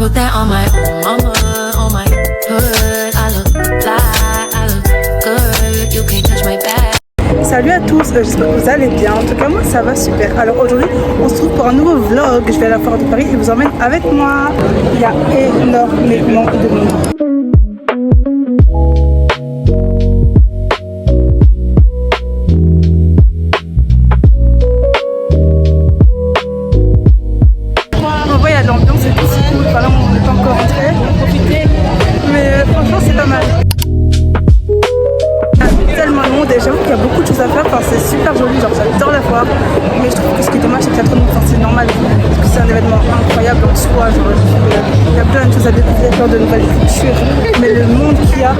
put that on my mama, on my hood. I look fly, I look good. You can't touch my bag. Salut à tous, j'espère que vous allez bien. En tout cas, moi ça va super. Alors aujourd'hui, on se trouve pour un nouveau vlog. Je vais à la foire de Paris et vous emmène avec moi. Il y a énormément de monde. On voit, il y a de l'ambiance et tout, c'est cool. Enfin, là, on n'est pas encore rentré, on va profiter. Mais franchement, c'est pas mal. Tellement de monde et j'avoue qu'il y a beaucoup de choses à faire, enfin, c'est super joli, genre j'adore la foire, mais je trouve que ce qui est dommage c'est qu'il y a trop de monde, enfin, c'est normal parce que c'est un événement incroyable en soi, genre, il y a plein de choses à découvrir, plein de nouvelles cultures, mais le monde qu'il y a.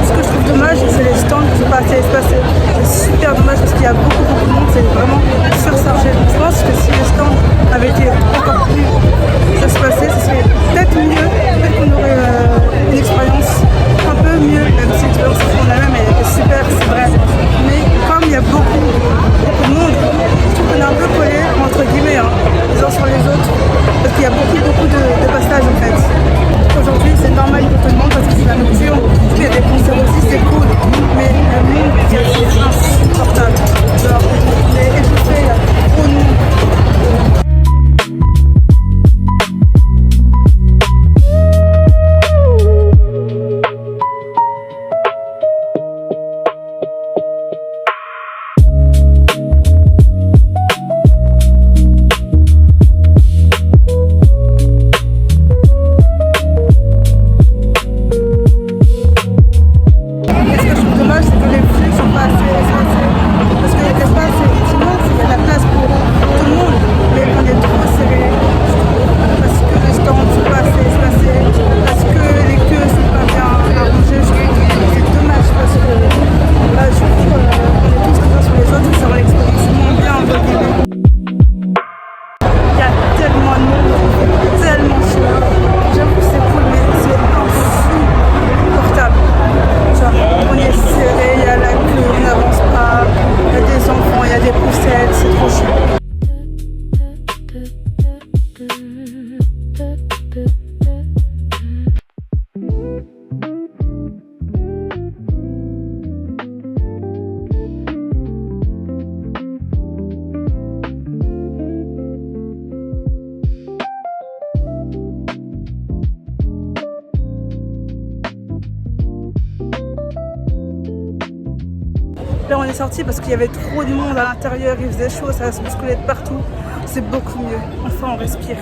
Ce que je trouve dommage c'est les stands qui sont pas assez espacés, c'est super dommage parce qu'il y a beaucoup de monde, c'est vraiment surchargé. Je pense que si les stands avaient été encore plus espacés, ce serait peut-être mieux, peut-être qu'on aurait une expérience un peu mieux, même si l'expérience en elle-même est super, c'est vrai. Mais comme il y a beaucoup de monde, je trouve qu'on est un peu collé entre guillemets, hein, les uns sur les autres, parce qu'il y a beaucoup de passages en fait. Aujourd'hui c'est normal pour tout le monde parce que c'est la nocturne, il y a des concerts aussi, c'est cool, mais le monde c'est insupportable. Genre, on est étouffé, il y a trop de monde. Là on est sorti parce qu'il y avait trop de monde à l'intérieur, il faisait chaud, ça se bousculait de partout. C'est beaucoup mieux, enfin on respire.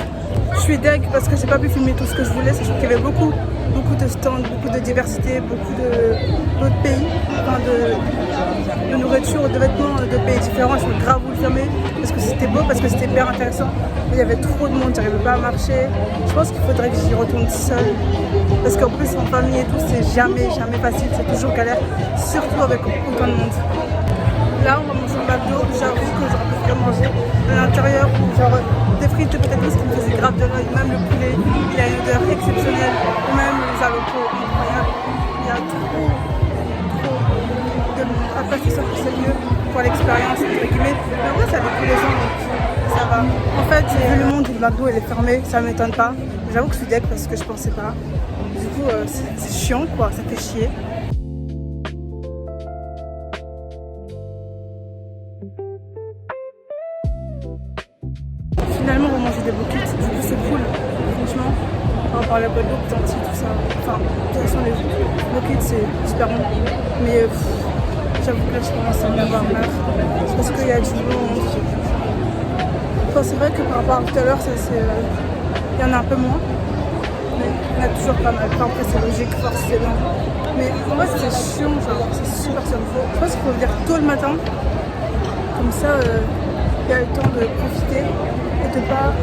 Je suis deg parce que j'ai pas pu filmer tout ce que je voulais, sachant qu'il y avait beaucoup de stands, beaucoup de diversité, beaucoup d'autres pays, enfin de nourriture, de vêtements de pays différents. Je peux grave vous le filmer parce que c'était beau, parce que c'était hyper intéressant. Mais il y avait trop de monde, j'arrivais pas à marcher. Je pense qu'il faudrait que j'y retourne seule. Parce qu'en plus en famille et tout, c'est jamais facile, c'est toujours galère, surtout avec autant de monde. Là on va manger un McDo, j'avoue que j'aurais préféré manger à l'intérieur, genre des frites peut-être plus qui me faisaient grave de l'œil, même le poulet, il a une odeur exceptionnelle, même les avocats incroyables, il y a trop de monde. Après c'est sûr que c'est mieux pour l'expérience entre guillemets, mais en vrai ça dépend les gens donc ça va. En fait vu le monde où le McDo il est fermé, ça m'étonne pas, j'avoue que je suis deg parce que je pensais pas. Du coup c'est chiant quoi, ça fait chier. Finalement on va manger des bokits, du coup c'est cool, franchement, on va parler à Guadeloupe, Tanti, tout ça, enfin de toute façon les bokits c'est super bon, mais j'avoue que là je commence à en avoir marre, c'est parce qu'il y a du monde. Enfin c'est vrai que par rapport à tout à l'heure, il y en a un peu moins, mais il y en a toujours pas mal, enfin, après c'est logique, forcément, mais en vrai c'est chiant, genre c'est super chiant, je pense qu'il faut venir tôt le matin, comme ça il y a le temps de profiter et de pas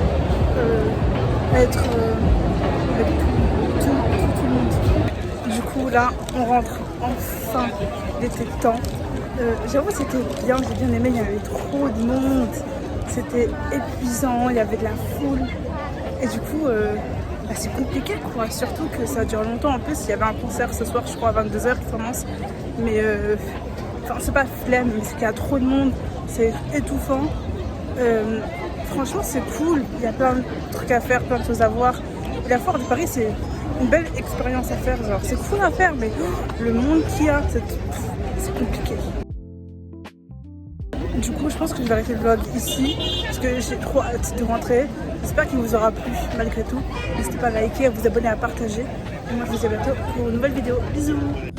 être avec tout le monde. Du coup là on rentre enfin, il était temps. J'avoue c'était bien, j'ai bien aimé, il y avait trop de monde, c'était épuisant, il y avait de la foule et du coup bah, c'est compliqué quoi, surtout que ça dure longtemps. En plus il y avait un concert ce soir je crois à 22h qui commence, mais enfin c'est pas flemme, mais c'est qu'il y a trop de monde, c'est étouffant. Franchement c'est cool, il y a plein de trucs à faire, plein de choses à voir. Et la foire de Paris c'est une belle expérience à faire, genre c'est cool à faire, mais le monde qu'il y a, c'est compliqué. Du coup je pense que je vais arrêter le vlog ici parce que j'ai trop hâte de rentrer. J'espère qu'il vous aura plu malgré tout. N'hésitez pas à liker, à vous abonner, à partager. Et moi je vous dis à bientôt pour une nouvelle vidéo. Bisous.